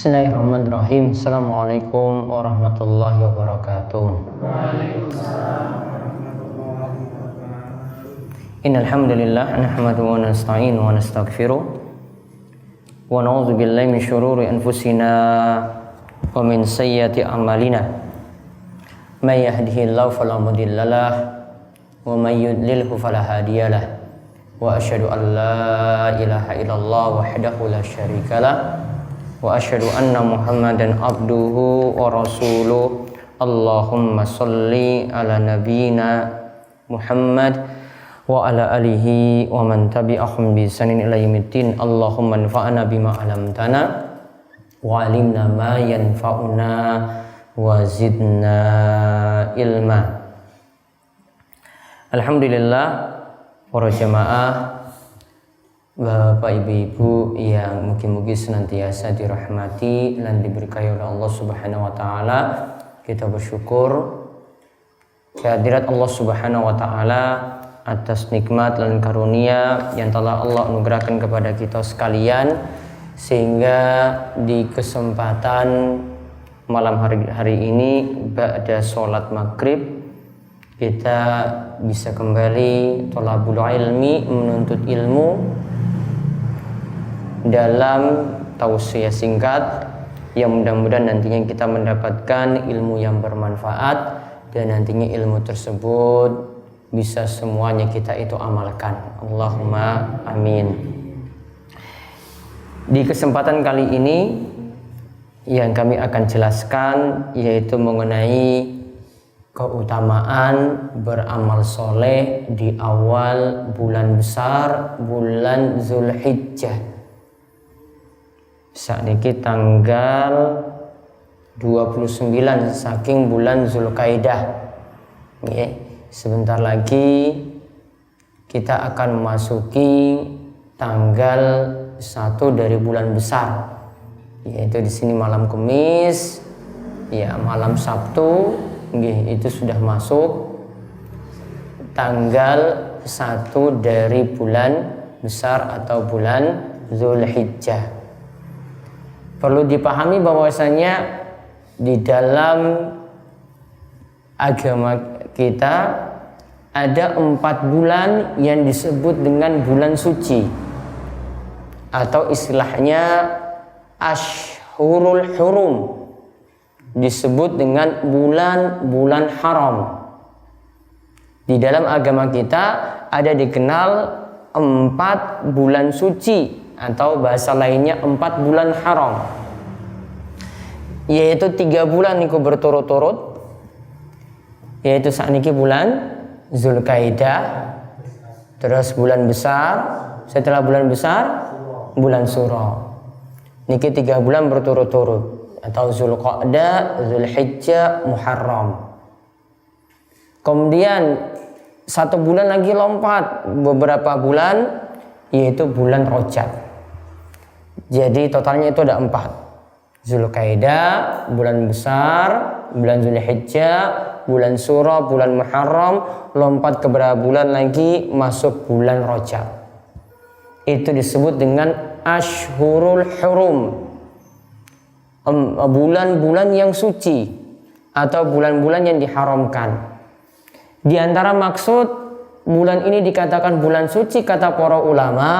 Bismillahirrahmanirrahim. Assalamualaikum warahmatullahi wabarakatuh. Innal hamdalillah nahmaduhu wa nasta'inu wa nastaghfiruh wa na'udzu billahi min syururi anfusina wa min sayyiati a'malina. May yahdihillahu fala mudhillalah wa may yudlilhu fala hadiyalah. Wa asyhadu an la ilaha illallah wahdahu la syarikalah wa asyhadu anna Muhammadan abduhu wa rasuluh. Allahumma sholli ala nabiyyina Muhammad wa ala alihi wa man tabi'ahum bi ihsanin ila yaumiddin. Allahumma anfa'na bima 'allamtana wa 'allimna ma yanfa'una wa zidna ilma. Alhamdulillah, para jamaah, Bapak Ibu-ibu yang mungkin senantiasa dirahmati dan diberkahi oleh Allah Subhanahu wa taala, kita bersyukur kehadirat Allah Subhanahu wa taala atas nikmat dan karunia yang telah Allah anugerahkan kepada kita sekalian, sehingga di kesempatan malam hari ini ba'da sholat maghrib kita bisa kembali thalabul ilmi, menuntut ilmu dalam tausiah singkat yang mudah-mudahan nantinya kita mendapatkan ilmu yang bermanfaat dan nantinya ilmu tersebut bisa semuanya kita itu amalkan. Allahumma amin. Di kesempatan kali ini yang kami akan jelaskan yaitu mengenai keutamaan beramal soleh di awal bulan besar, bulan Zulhijjah. Saat ini tanggal 29 saking bulan Zulkaidah. Sebentar lagi kita akan memasuki tanggal 1 dari bulan besar, yaitu di sini malam Kamis, ya malam Sabtu, itu sudah masuk tanggal 1 dari bulan besar atau bulan Zulhijjah. Perlu dipahami bahwasanya di dalam agama kita ada 4 bulan yang disebut dengan bulan suci, atau istilahnya Ashhurul Hurum, disebut dengan bulan-bulan haram. Di dalam agama kita ada dikenal 4 bulan suci, atau bahasa lainnya 4 bulan haram, yaitu 3 bulan niku berturut-turut, yaitu saat niki bulan Zulkaidah, terus bulan besar, setelah bulan besar bulan Suro. Niki 3 bulan berturut-turut, atau Zulqa'dah, Zulhijjah, Muharram. Kemudian 1 bulan lagi lompat beberapa bulan, yaitu bulan Rajab. Jadi totalnya itu ada 4. Zulkaidah, bulan besar, bulan Zulhijjah, bulan Suro, bulan Muharram, lompat ke beberapa bulan lagi masuk bulan Rajab. Itu disebut dengan Ashhurul Hurum, bulan-bulan yang suci atau bulan-bulan yang diharamkan. Di antara maksud bulan ini dikatakan bulan suci, kata para ulama,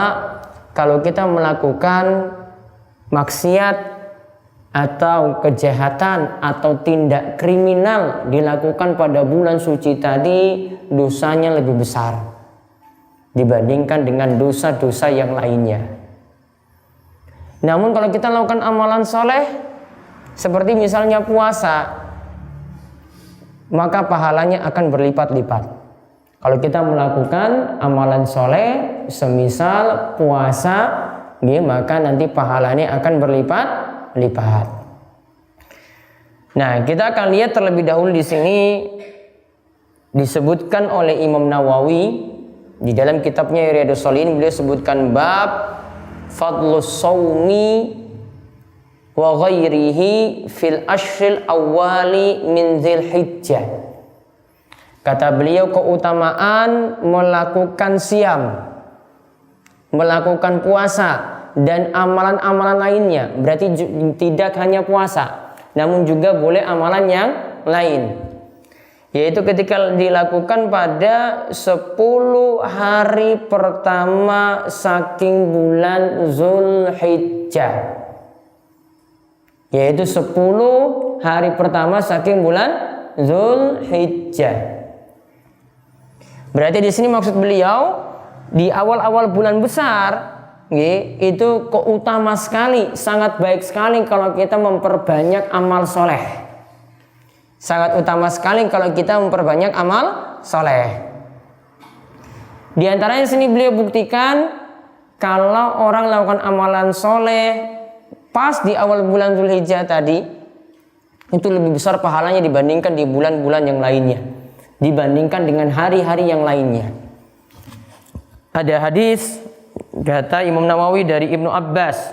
kalau kita melakukan maksiat atau kejahatan atau tindak kriminal dilakukan pada bulan suci tadi, dosanya lebih besar dibandingkan dengan dosa-dosa yang lainnya. Namun kalau kita lakukan amalan soleh seperti misalnya puasa, maka pahalanya akan berlipat-lipat. Kalau kita melakukan amalan soleh semisal puasa, maka nanti pahalanya akan berlipat-lipat. Nah, kita akan lihat terlebih dahulu di sini disebutkan oleh Imam Nawawi di dalam kitabnya Riyadhus Shalihin, beliau sebutkan bab fadlus shaumi wa ghairihi fil ashril awwali min Dzulhijjah. Kata beliau, keutamaan melakukan siam melakukan puasa dan amalan-amalan lainnya. Berarti tidak hanya puasa, namun juga boleh amalan yang lain. Yaitu ketika dilakukan pada 10 hari pertama saking bulan Zulhijjah. Yaitu 10 hari pertama saking bulan Zulhijjah. Berarti di sini maksud beliau di awal-awal bulan besar itu keutama sekali, sangat baik sekali kalau kita memperbanyak amal soleh. Sangat utama sekali kalau kita memperbanyak amal soleh. Di antaranya sini beliau buktikan kalau orang melakukan amalan soleh pas di awal bulan Zulhijjah tadi, itu lebih besar pahalanya dibandingkan di bulan-bulan yang lainnya, dibandingkan dengan hari-hari yang lainnya. Ada hadis kata Imam Nawawi dari Ibnu Abbas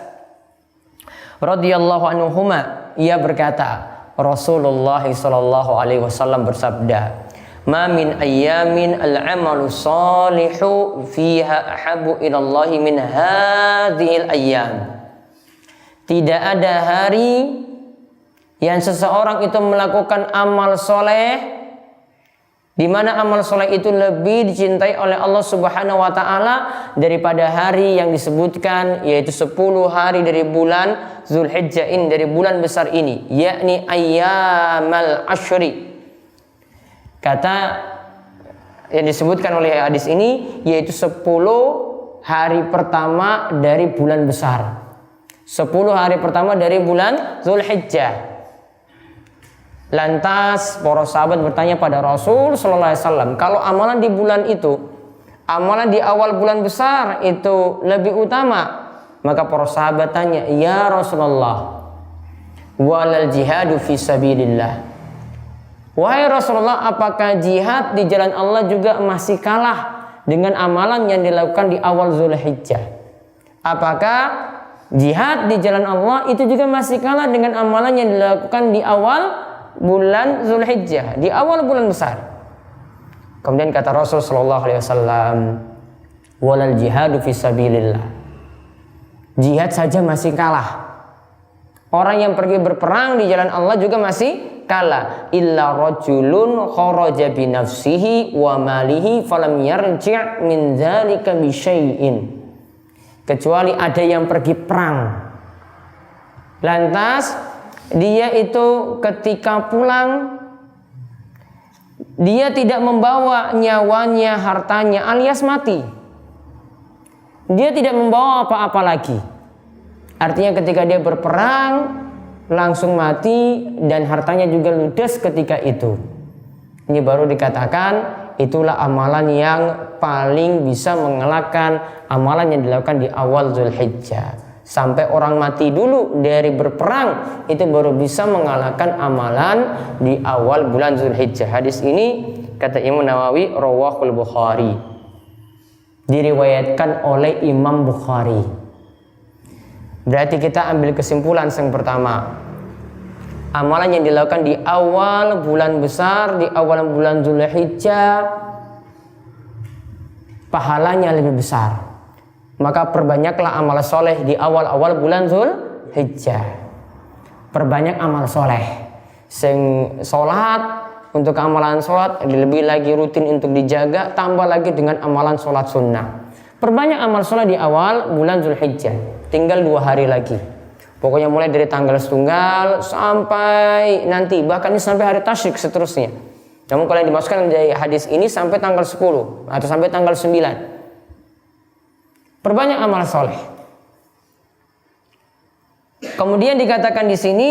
radhiyallahu anhuma, ia berkata, Rasulullah sallallahu alaihi wasallam bersabda, "Ma min ayyamin al-'amalu salihu fiha ahabbu ila Allah min hadhil ayyam." Tidak ada hari yang seseorang itu melakukan amal soleh di mana amal soleh itu lebih dicintai oleh Allah Subhanahu wa taala daripada hari yang disebutkan, yaitu 10 hari dari bulan Zulhijjah ini, dari bulan besar ini, yakni ayyamal ashri. Kata yang disebutkan oleh hadis ini yaitu 10 hari pertama dari bulan besar. 10 hari pertama dari bulan Zulhijjah. Lantas para sahabat bertanya pada Rasul sallallahu alaihi wasallam, kalau amalan di bulan itu, amalan di awal bulan besar itu lebih utama, maka para sahabat tanya, "Ya Rasulullah, walal jihadu fi sabilillah." Wahai Rasulullah, apakah jihad di jalan Allah juga masih kalah dengan amalan yang dilakukan di awal Zulhijjah? Apakah jihad di jalan Allah itu juga masih kalah dengan amalan yang dilakukan di awal bulan Zulhijjah, di awal bulan besar? Kemudian kata Rasul sallallahu alaihi wasallam, walal jihadu fi sabilillah. Jihad saja masih kalah. Orang yang pergi berperang di jalan Allah juga masih kalah. Illa rajulun kharaja bi nafsihi wa malihi falam yarji' min dzalika bi syai'in. Kecuali ada yang pergi perang, lantas dia itu ketika pulang dia tidak membawa nyawanya, hartanya, alias mati. Dia tidak membawa apa-apa lagi. Artinya ketika dia berperang langsung mati dan hartanya juga ludes ketika itu. Ini baru dikatakan itulah amalan yang paling bisa mengalahkan amalan yang dilakukan di awal Zulhijjah. Sampai orang mati dulu dari berperang itu baru bisa mengalahkan amalan di awal bulan Zulhijjah. Hadis ini kata Imam Nawawi rawahul Bukhari, diriwayatkan oleh Imam Bukhari. Berarti kita ambil kesimpulan yang pertama, amalan yang dilakukan di awal bulan besar, di awal bulan Zulhijjah, pahalanya lebih besar. Maka perbanyaklah amal soleh di awal-awal bulan Zulhijjah. Perbanyak amal soleh. Sing sholat, untuk amalan sholat lebih lagi rutin untuk dijaga, tambah lagi dengan amalan sholat sunnah. Perbanyak amal soleh di awal bulan Zulhijjah. Tinggal 2 hari lagi. Pokoknya mulai dari tanggal 1 sampai nanti, bahkan ini sampai hari tasyrik seterusnya. Namun kalau yang dimasukkan dari hadis ini sampai tanggal 10 atau sampai tanggal 9. Perbanyak amal soleh. Kemudian dikatakan di sini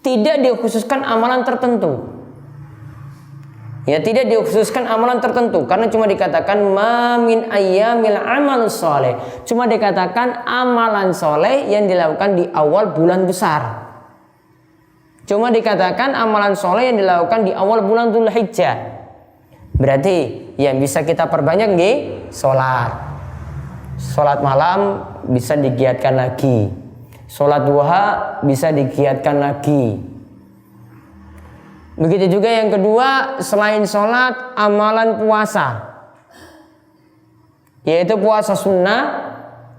tidak dikhususkan amalan tertentu. Ya, tidak dikhususkan amalan tertentu karena cuma dikatakan ma min ayyamil amal soleh. Cuma dikatakan amalan soleh yang dilakukan di awal bulan besar. Cuma dikatakan amalan soleh yang dilakukan di awal bulan Zulhijjah. Berarti yang bisa kita perbanyak nggih, sholat. Sholat malam bisa digiatkan lagi. Sholat duha bisa digiatkan lagi. Begitu juga yang kedua, selain sholat, amalan puasa. yaitu puasa sunnah.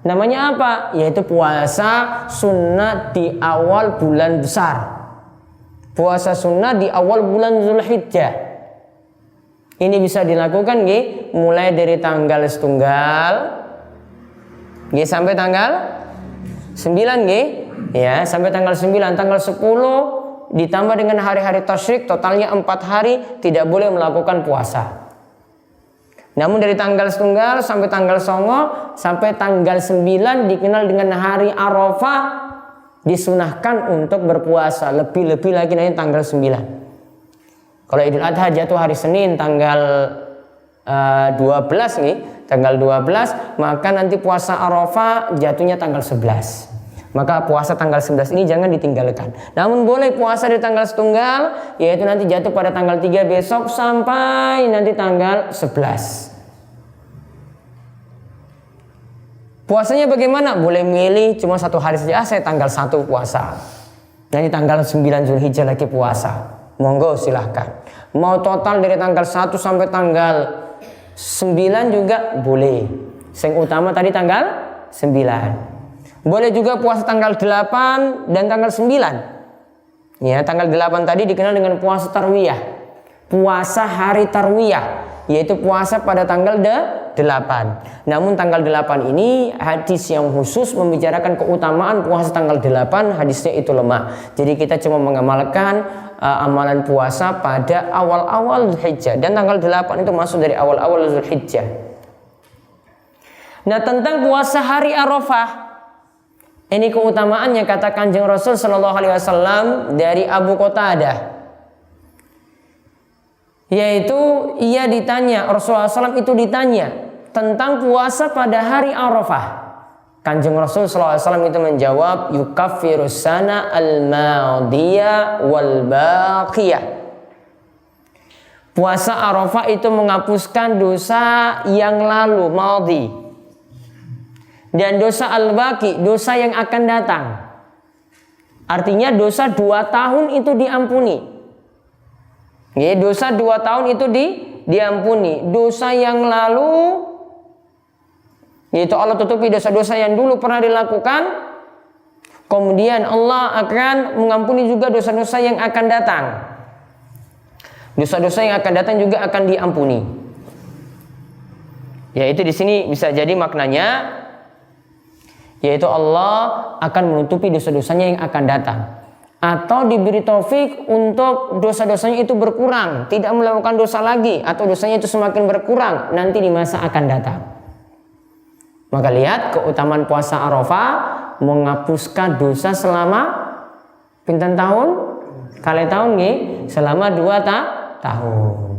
Namanya apa? Yaitu puasa sunnah di awal bulan besar. Puasa sunnah di awal bulan Zulhijjah. Ini bisa dilakukan nggih, mulai dari tanggal setunggal nggih sampai tanggal 9 nggih. Ya, sampai tanggal 9, tanggal 10 ditambah dengan hari-hari tasyrik, totalnya 4 hari tidak boleh melakukan puasa. Namun dari tanggal setunggal sampai tanggal 9 sampai tanggal 9 dikenal dengan hari Arafah, disunahkan untuk berpuasa. Lebih-lebih lagi nanti tanggal 9. Kalau Idul Adha jatuh hari Senin tanggal 12 nih, tanggal 12, maka nanti puasa Arafah jatuhnya tanggal 11. Maka puasa tanggal 11 ini jangan ditinggalkan. Namun boleh puasa di tanggal setunggal, yaitu nanti jatuh pada tanggal 3 besok sampai nanti tanggal 11. Puasanya bagaimana? Boleh milih cuma 1 hari saja. Saya tanggal 1 puasa. Nanti tanggal 9 Zulhijjah lagi puasa. Monggo silahkan. Mau total dari tanggal 1 sampai tanggal 9 juga boleh. Yang utama tadi tanggal 9. Boleh juga puasa tanggal 8 dan tanggal 9. Ya, tanggal 8 tadi dikenal dengan puasa tarwiyah. Puasa hari tarwiyah, yaitu puasa pada tanggal 8. Namun tanggal 8 ini hadis yang khusus membicarakan keutamaan puasa tanggal 8, hadisnya itu lemah. Jadi kita cuma mengamalkan amalan puasa pada awal-awal Zulhijjah, dan tanggal 8 itu masuk dari awal-awal Zulhijjah. Nah, tentang puasa hari Arafah, ini keutamaannya kata Kanjeng Rasul Shallallahu Alaihi Wasallam dari Abu Qatadah, yaitu ia ditanya, Rasulullah SAW itu ditanya tentang puasa pada hari Arafah. Kanjeng Rasul Shallallahu Alaihi Wasallam itu menjawab, yukaffirus sana al-madiyah wal baqiyah. Puasa Arafah itu menghapuskan dosa yang lalu, madhi, dan dosa al-baqi, dosa yang akan datang. Artinya dosa 2 tahun itu diampuni. Ya, dosa 2 tahun itu diampuni. Dosa yang lalu, yaitu Allah tutupi dosa-dosa yang dulu pernah dilakukan. Kemudian Allah akan mengampuni juga dosa-dosa yang akan datang. Dosa-dosa yang akan datang juga akan diampuni. Yaitu di sini bisa jadi maknanya, yaitu Allah akan menutupi dosa-dosanya yang akan datang, atau diberi taufik untuk dosa-dosanya itu berkurang, tidak melakukan dosa lagi, atau dosanya itu semakin berkurang nanti di masa akan datang. Maka lihat keutamaan puasa Arafah, menghapuskan dosa selama pinten tahun? Kali tahun nih, selama 2 tahun.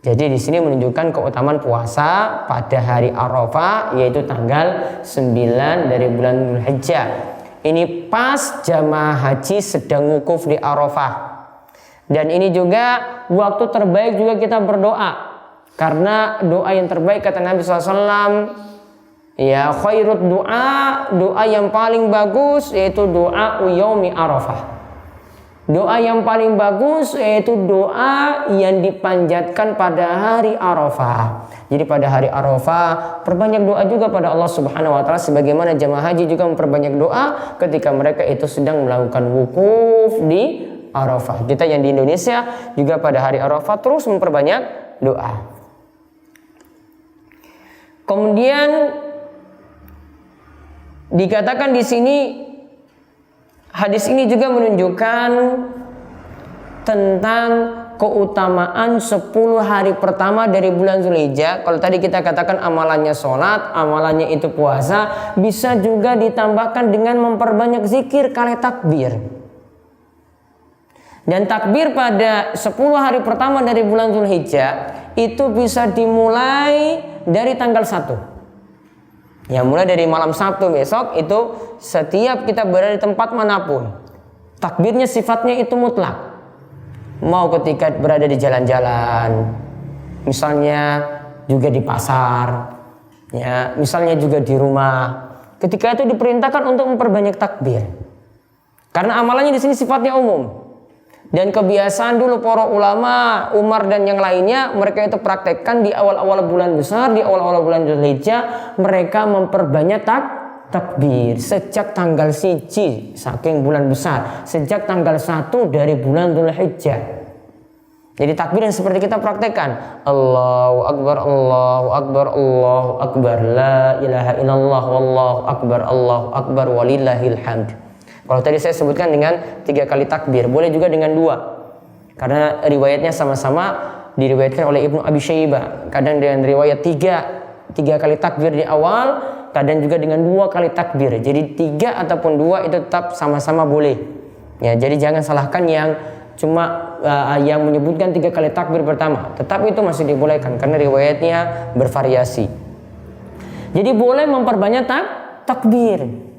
Jadi di sini menunjukkan keutamaan puasa pada hari Arafah, yaitu tanggal 9 dari bulan Zulhijjah. Ini pas jamaah haji sedang wukuf di Arafah. Dan ini juga waktu terbaik juga kita berdoa. Karena doa yang terbaik kata Nabi SAW, ya khairut doa yang paling bagus yaitu doa yaumi Arafah. Doa yang paling bagus yaitu doa yang dipanjatkan pada hari Arafah. Jadi pada hari Arafah perbanyak doa juga pada Allah Subhanahu wa taala, sebagaimana jamaah haji juga memperbanyak doa ketika mereka itu sedang melakukan wukuf di Arafah. Kita yang di Indonesia juga pada hari Arafah terus memperbanyak doa. Kemudian dikatakan di sini, hadis ini juga menunjukkan tentang keutamaan 10 hari pertama dari bulan Zulhijjah. Kalau tadi kita katakan amalannya sholat, amalannya itu puasa, bisa juga ditambahkan dengan memperbanyak zikir kali takbir. Dan takbir pada 10 hari pertama dari bulan Zulhijjah itu bisa dimulai dari tanggal 1. Ya, mulai dari malam Sabtu besok itu setiap kita berada di tempat manapun, takbirnya sifatnya itu mutlak. Mau ketika berada di jalan-jalan, misalnya juga di pasar, ya, misalnya juga di rumah, ketika itu diperintahkan untuk memperbanyak takbir. Karena amalannya di sini sifatnya umum. Dan kebiasaan dulu para ulama, Umar dan yang lainnya, mereka itu praktekkan di awal-awal bulan besar, di awal-awal bulan Dzulhijjah, mereka memperbanyak takbir sejak tanggal 1 saking bulan besar, sejak tanggal 1 dari bulan Dzulhijjah. Jadi takbir yang seperti kita praktekkan, Allahu Akbar, Allahu Akbar, Allahu Akbar, la ilaha illallah, wallahu akbar, Allahu Akbar, walillahil hamd. Kalau tadi saya sebutkan dengan 3 kali takbir, boleh juga dengan 2. Karena riwayatnya sama-sama diriwayatkan oleh Ibnu Abi Syaibah. Kadang dengan riwayat 3 kali takbir di awal, kadang juga dengan 2 kali takbir. Jadi 3 ataupun 2 itu tetap sama-sama boleh. Ya, jadi jangan salahkan yang cuma yang menyebutkan 3 kali takbir pertama. Tetapi itu masih dibolehkan karena riwayatnya bervariasi. Jadi boleh memperbanyak takbir.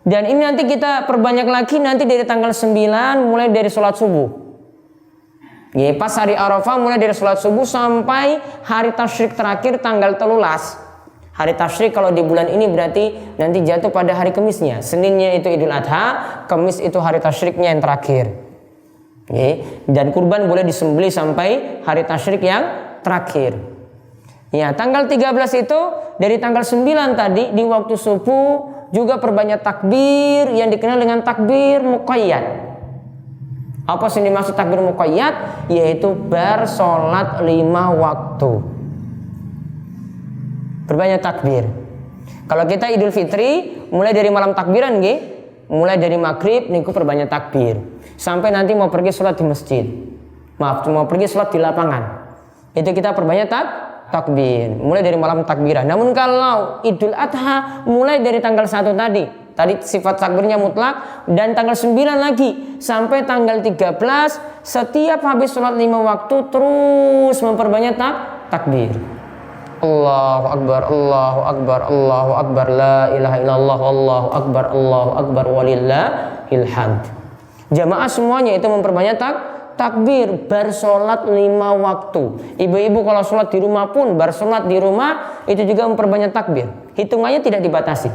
Dan ini nanti kita perbanyak lagi nanti dari tanggal 9 mulai dari sholat subuh. Ya, pas hari Arafah mulai dari sholat subuh sampai hari tasyrik terakhir tanggal 13. Hari tasyrik kalau di bulan ini berarti nanti jatuh pada hari Kemisnya. Seninnya itu Idul Adha, Kemis itu hari tasyriknya yang terakhir. Ya, dan kurban boleh disembelih sampai hari tasyrik yang terakhir. Ya, tanggal 13 itu dari tanggal 9 tadi di waktu subuh juga perbanyak takbir yang dikenal dengan takbir muqayyad. Apa sih dimaksud takbir muqayyad? Yaitu bersolat 5 waktu. Perbanyak takbir. Kalau kita Idul Fitri mulai dari malam takbiran nggih, mulai dari maghrib niku perbanyak takbir sampai nanti mau pergi sholat di masjid. Maaf, mau pergi sholat di lapangan. Itu kita perbanyak takbir mulai dari malam takbiran. Namun kalau Idul Adha mulai dari tanggal 1 tadi sifat takbirnya mutlak, dan tanggal 9 lagi sampai tanggal 13 setiap habis sholat 5 waktu terus memperbanyak takbir. Allahu Akbar, Allahu Akbar, Allahu Akbar, la ilaha illallah, Allahu Akbar, walillahil hamd. Jamaah semuanya itu memperbanyak takbir bersolat 5 waktu. Ibu-ibu kalau sholat di rumah pun bersolat di rumah itu juga memperbanyak takbir. Hitungannya tidak dibatasi,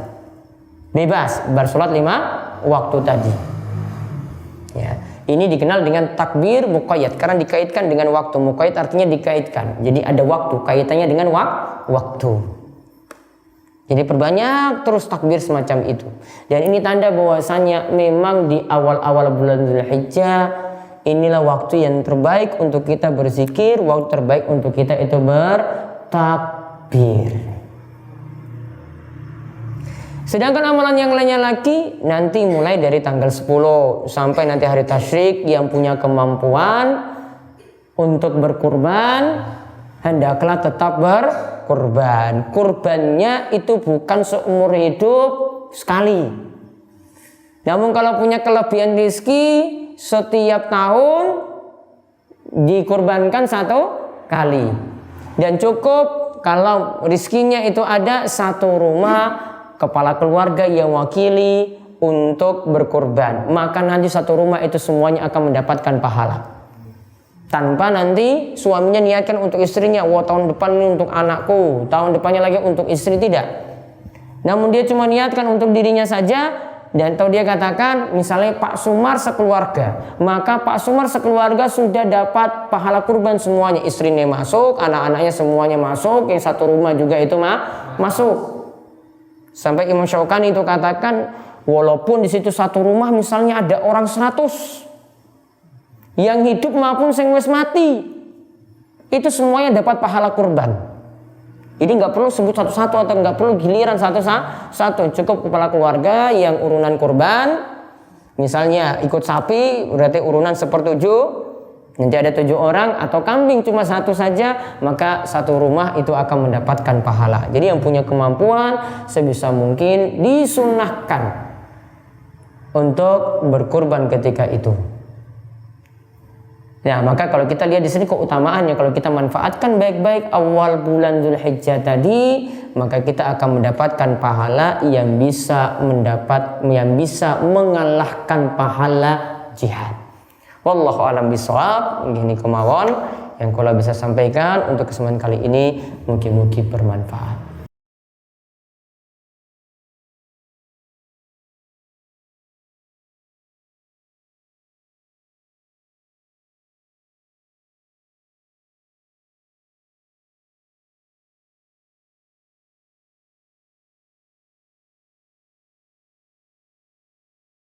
bebas bersolat 5 waktu tadi. Ya, ini dikenal dengan takbir muqayyad karena dikaitkan dengan waktu. Muqayyad artinya dikaitkan. Jadi ada waktu, kaitannya dengan waktu. Jadi perbanyak terus takbir semacam itu. Dan ini tanda bahwasanya memang di awal-awal bulan Dzulhijjah inilah waktu yang terbaik untuk kita berzikir, waktu terbaik untuk kita itu bertakbir. Sedangkan amalan yang lainnya lagi nanti mulai dari tanggal 10 sampai nanti hari tasyrik. Yang punya kemampuan untuk berkurban hendaklah tetap berkurban. Kurbannya itu bukan seumur hidup sekali. Namun kalau punya kelebihan rezeki setiap tahun dikurbankan 1 kali. Dan cukup kalau rezekinya itu ada 1 rumah kepala keluarga yang wakili untuk berkurban, maka nanti 1 rumah itu semuanya akan mendapatkan pahala. Tanpa nanti suaminya niatkan untuk istrinya, wah tahun depan ini untuk anakku, tahun depannya lagi untuk istri, tidak. Namun dia cuma niatkan untuk dirinya saja. Dan tahu dia katakan misalnya Pak Sumar sekeluarga, maka Pak Sumar sekeluarga sudah dapat pahala kurban semuanya. Istrinya masuk, anak-anaknya semuanya masuk, yang 1 rumah juga itu masuk. Sampai Imam Syaukani itu katakan walaupun di situ 1 rumah misalnya ada orang 100 yang hidup maupun yang wis mati, itu semuanya dapat pahala kurban. Jadi nggak perlu sebut satu-satu atau nggak perlu giliran satu-satu, cukup kepala keluarga yang urunan kurban, misalnya ikut sapi berarti urunan 1/7. Nanti ada 7 orang, atau kambing cuma 1 saja, maka 1 rumah itu akan mendapatkan pahala. Jadi yang punya kemampuan sebisa mungkin disunnahkan untuk berkurban ketika itu. Nah, maka kalau kita lihat di sini keutamaannya, kalau kita manfaatkan baik-baik awal bulan Dzulhijjah tadi, maka kita akan mendapatkan pahala yang bisa mengalahkan pahala jihad. Wallahu a'lam bishawab. Ini kemauan yang kula bisa sampaikan untuk kesempatan kali ini, mungkin bermanfaat.